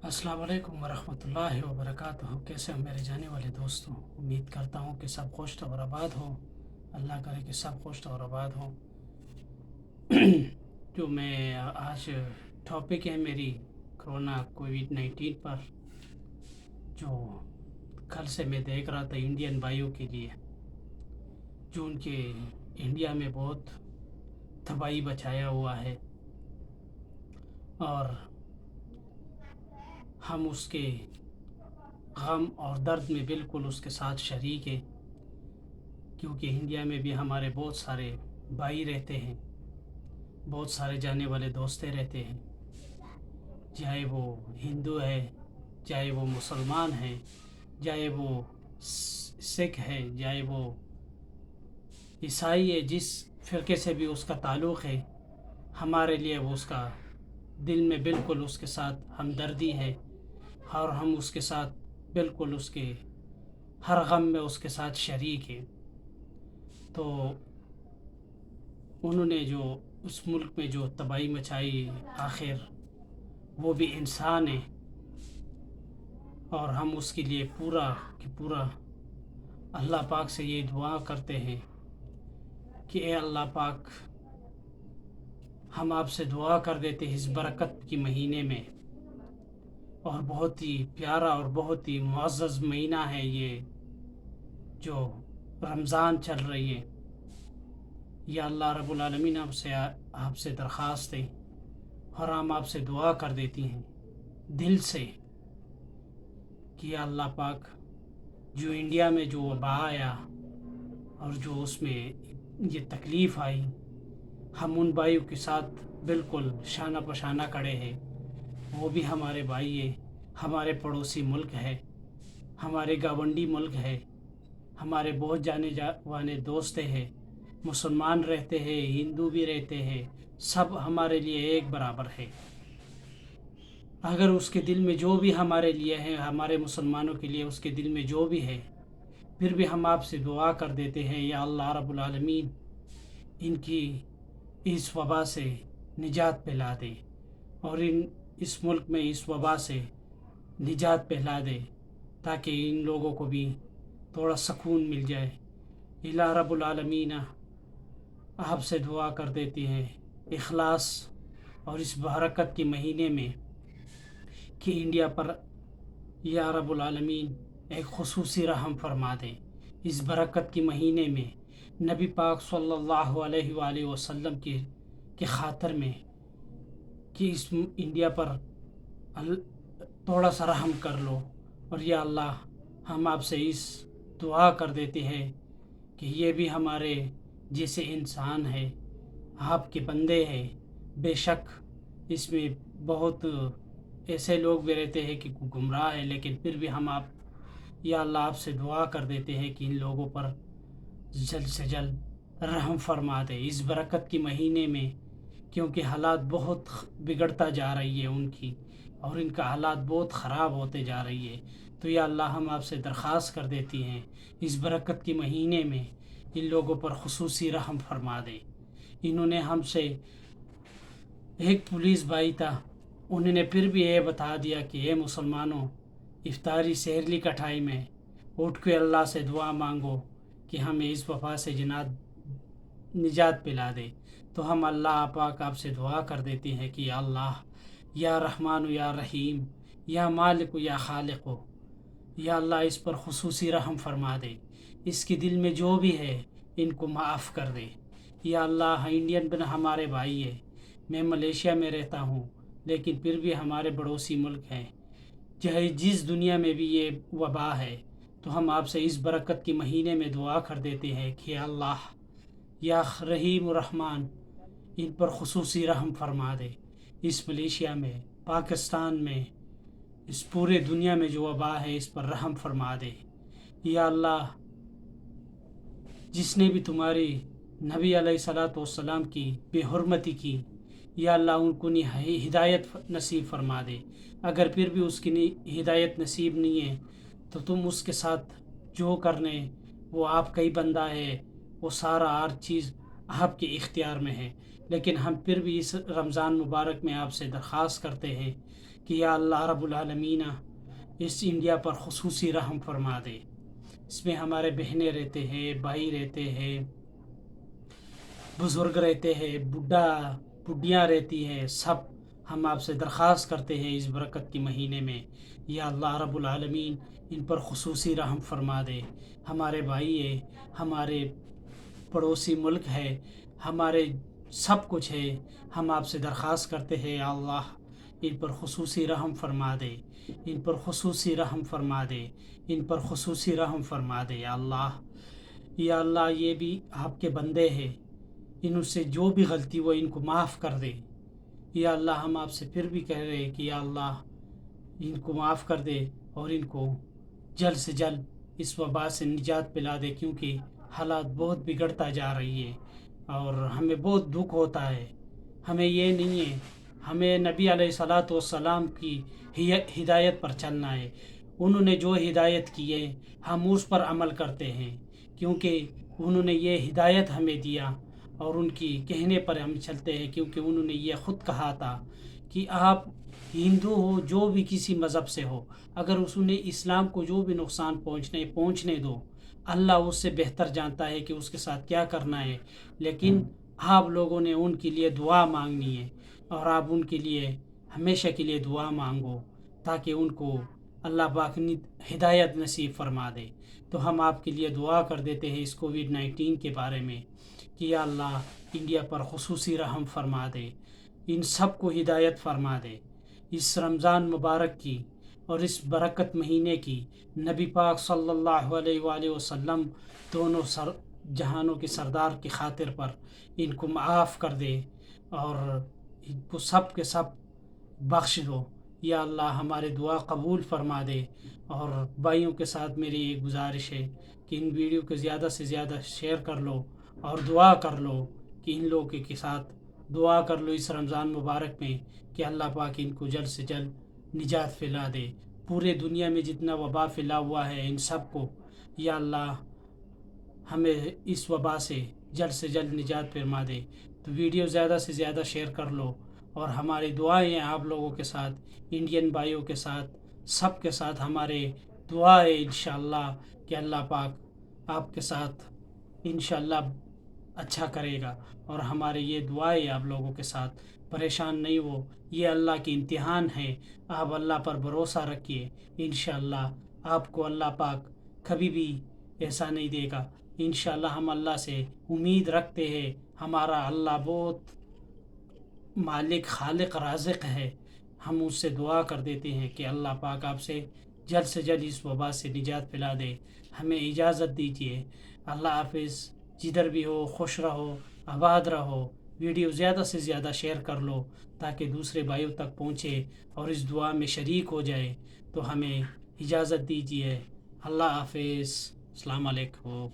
अस्सलाम वालेकुम वरहमतुल्लाहि वबरकातुहू। कैसे हो मेरे जाने वाले दोस्तों? उम्मीद करता हूँ कि सब खुश और आबाद हो। अल्लाह करे कि सब खुश और आबाद हो। जो मैं आज टॉपिक है मेरी कोरोना कोविड-19 पर, जो कल से मैं देख रहा था इंडियन भाइयों के लिए, जो उनके इंडिया में बहुत तबाही बचाया हुआ है, और हम उसके गम और दर्द में बिल्कुल उसके साथ शरीक हैं, क्योंकि इंडिया में भी हमारे बहुत सारे भाई रहते हैं, बहुत सारे जाने वाले दोस्तें रहते हैं, चाहे वो हिंदू है, चाहे वो मुसलमान है, चाहे वो सिख है, चाहे वो ईसाई है, जिस फ़िरके से भी उसका ताल्लुक़ है, हमारे लिए वो उसका दिल में बिल्कुल उसके साथ हमदर्दी है, और हम उसके साथ बिल्कुल उसके हर गम में उसके साथ शरीक हैं। तो उन्होंने जो उस मुल्क में जो तबाही मचाई, आखिर वो भी इंसान है, और हम उसके लिए पूरा कि पूरा अल्लाह पाक से ये दुआ करते हैं कि ए अल्लाह पाक, हम आपसे दुआ कर देते हैं इस बरकत की महीने में, और बहुत ही प्यारा और बहुत ही मुअज़्ज़ज़ महीना है ये जो रमज़ान चल रही है। या अल्लाह रब्बुल आलमीन आपसे दरख्वास्त है, और हम आपसे दुआ कर देती हैं दिल से कि या अल्लाह पाक, जो इंडिया में जो वबा आया और जो उसमें ये तकलीफ़ आई, हम उन भाइयों के साथ बिल्कुल शाना पशाना खड़े हैं। वो भी हमारे भाई हैं, हमारे पड़ोसी मुल्क है, हमारे गावंडी मुल्क है, हमारे बहुत वाने दोस्त हैं, मुसलमान रहते हैं, हिंदू भी रहते हैं, सब हमारे लिए एक बराबर है। अगर उसके दिल में जो भी हमारे लिए है, हमारे मुसलमानों के लिए उसके दिल में जो भी है, फिर भी हम आपसे दुआ कर देते हैं या अल्लाह रब्बुल आलमीन इनकी इस वबा से निजात पिला दे, और इस मुल्क में इस वबा से निजात पिला दे, ताकि इन लोगों को भी थोड़ा सुकून मिल जाए। इला रब्बुल आलमीन आपसे दुआ कर देती हैं इखलास और इस बरकत के महीने में कि इंडिया पर या रब्बुल आलमीन एक खुसूसी रहम फरमा दें इस बरकत के महीने में, नबी पाक सल्लल्लाहु अलैहि वसल्लम के ख़ातर में, कि इस इंडिया पर थोड़ा सा रहम कर लो। और या अल्लाह, हम आपसे इस दुआ कर देते हैं कि ये भी हमारे जैसे इंसान है, आपके बंदे हैं। बेशक इसमें बहुत ऐसे लोग भी रहते हैं कि गुमराह है, लेकिन फिर भी हम आप या अल्लाह आपसे दुआ कर देते हैं कि इन लोगों पर जल्द से जल्द रहम फरमा दे इस बरकत की महीने में, क्योंकि हालात बहुत बिगड़ता जा रही है उनकी, और इनका हालात बहुत ख़राब होते जा रही है। तो या अल्लाह, हम आपसे दरख्वास्त कर देती हैं इस बरकत के महीने में इन लोगों पर खुसूसी रहम फरमा दे। इन्होंने हमसे, एक पुलिस भाई था, उन्होंने फिर भी ये बता दिया कि ए मुसलमानों, इफ्तारी सहरली कटाई में उठ के अल्लाह से दुआ मांगो कि हमें इस वबा से निजात पिला दे। तो हम अल्लाह पाक आपसे दुआ कर देते हैं कि या अल्लाह, या रहमान या रहीम, या मालिक या खालिक, या अल्लाह इस पर खुसूसी रहम फरमा दे, इसके दिल में जो भी है इनको माफ़ कर दे। या अल्लाह, इंडियन बन हमारे भाई है, मैं मलेशिया में रहता हूँ, लेकिन फिर भी हमारे पड़ोसी मुल्क हैं, चाहे जिस दुनिया में भी ये वबा है। तो हम आपसे इस बरकत के महीने में दुआ कर देते हैं कि अल्लाह, या रहीम रहमान, इन पर खुसूसी रहम फरमा दे। इस मलेशिया में, पाकिस्तान में, इस पूरे दुनिया में जो वबा है, इस पर रहम फरमा दे। या अल्लाह, जिसने भी तुम्हारी नबी अलैहिस्सलातु वस्सलाम की बेहुरमती की, या अल्लाह उनको हिदायत नसीब फरमा दे। अगर फिर भी उसकी हिदायत नसीब नहीं है, तो तुम उसके साथ जो करने, वो आपका ही बंदा है, वो सारा हर चीज़ आपके इख्तियार में है। लेकिन हम फिर भी इस रमज़ान मुबारक में आपसे दरख्वास्त करते हैं کہ یا اللہ رب العالمین اس انڈیا پر خصوصی رحم فرما دے. اس میں ہمارے بہنیں رہتے ہیں، بھائی رہتے ہیں، بزرگ رہتے ہیں، بڈھیاں رہتی ہے. سب ہم آپ سے درخواست کرتے ہیں اس برکت کے مہینے میں یا اللہ رب العالمین ان پر خصوصی رحم فرما دے. ہمارے بھائی ہے، ہمارے پڑوسی ملک ہے، ہمارے سب کچھ ہے. ہم آپ سے درخواست کرتے ہیں یا اللہ ان پر خصوصی رحم فرما دے، ان پر خصوصی رحم فرما دے، ان پر خصوصی رحم فرما دے یا اللہ. یا اللہ یہ بھی آپ کے بندے ہیں، ان سے جو بھی غلطی ہو ان کو معاف کر دے. یا اللہ ہم آپ سے پھر بھی کہہ رہے ہیں کہ یا اللہ ان کو معاف کر دے اور ان کو جلد سے جلد اس وبا سے نجات پلا دے، کیونکہ حالات بہت بگڑتا جا رہی ہے اور ہمیں بہت دکھ ہوتا ہے. ہمیں یہ نہیں ہے، ہمیں نبی علیہ الصلاۃ والسلام کی ہدایت پر چلنا ہے. انہوں نے جو ہدایت کی ہے ہم اس پر عمل کرتے ہیں، کیونکہ انہوں نے یہ ہدایت ہمیں دیا اور ان کی کہنے پر ہم چلتے ہیں، کیونکہ انہوں نے یہ خود کہا تھا کہ آپ ہندو ہو، جو بھی کسی مذہب سے ہو، اگر اس نے اسلام کو جو بھی نقصان پہنچنے دو، اللہ اس سے بہتر جانتا ہے کہ اس کے ساتھ کیا کرنا ہے. لیکن آپ لوگوں نے ان کے لیے دعا مانگنی ہے اور آپ ان کے لیے ہمیشہ کے لیے دعا مانگو تاکہ ان کو اللہ پاک ہدایت نصیب فرما دے. تو ہم آپ کے لیے دعا کر دیتے ہیں اس کووڈ-19 کے بارے میں کہ یا اللہ انڈیا پر خصوصی رحم فرما دے، ان سب کو ہدایت فرما دے. اس رمضان مبارک کی اور اس برکت مہینے کی نبی پاک صلی اللہ علیہ وآلہ وسلم دونوں جہانوں کے سردار کی خاطر پر ان کو معاف کر دے اور ان کو سب کے سب بخش دو. یا اللہ ہمارے دعا قبول فرما دے. اور بھائیوں کے ساتھ میری یہ گزارش ہے کہ ان ویڈیو کو زیادہ سے زیادہ شیئر کر لو اور دعا کر لو کہ ان لوگوں کے ساتھ دعا کر لو اس رمضان مبارک میں کہ اللہ پاک ان کو جلد سے جلد نجات پھیلا دے. پورے دنیا میں جتنا وبا پھیلا ہوا ہے ان سب کو یا اللہ ہمیں اس وبا سے جلد نجات فرما دے. تو ویڈیو زیادہ سے زیادہ شیئر کر لو اور ہماری دعائیں ہیں آپ لوگوں کے ساتھ، انڈین بھائیوں کے ساتھ، سب کے ساتھ ہمارے دعا ہے انشاءاللہ کہ اللہ پاک آپ کے ساتھ انشاءاللہ اچھا کرے گا. اور ہمارے یہ دعائیں آپ لوگوں کے ساتھ، پریشان نہیں ہو، یہ اللہ کی امتحان ہے. آپ اللہ پر بھروسہ رکھیے، انشاءاللہ آپ کو اللہ پاک کبھی بھی ایسا نہیں دے گا. انشاءاللہ ہم اللہ سے امید رکھتے ہیں. ہمارا اللہ بہت مالک، خالق، رازق ہے. ہم اس سے دعا کر دیتے ہیں کہ اللہ پاک آپ سے جلد اس وبا سے نجات پلا دے. ہمیں اجازت دیجیے. اللہ حافظ. جدھر بھی ہو خوش رہو، آباد رہو. ویڈیو زیادہ سے زیادہ شیئر کر لو تاکہ دوسرے بھائیوں تک پہنچے اور اس دعا میں شریک ہو جائے. تو ہمیں اجازت دیجیے. اللہ حافظ. السلام علیکم.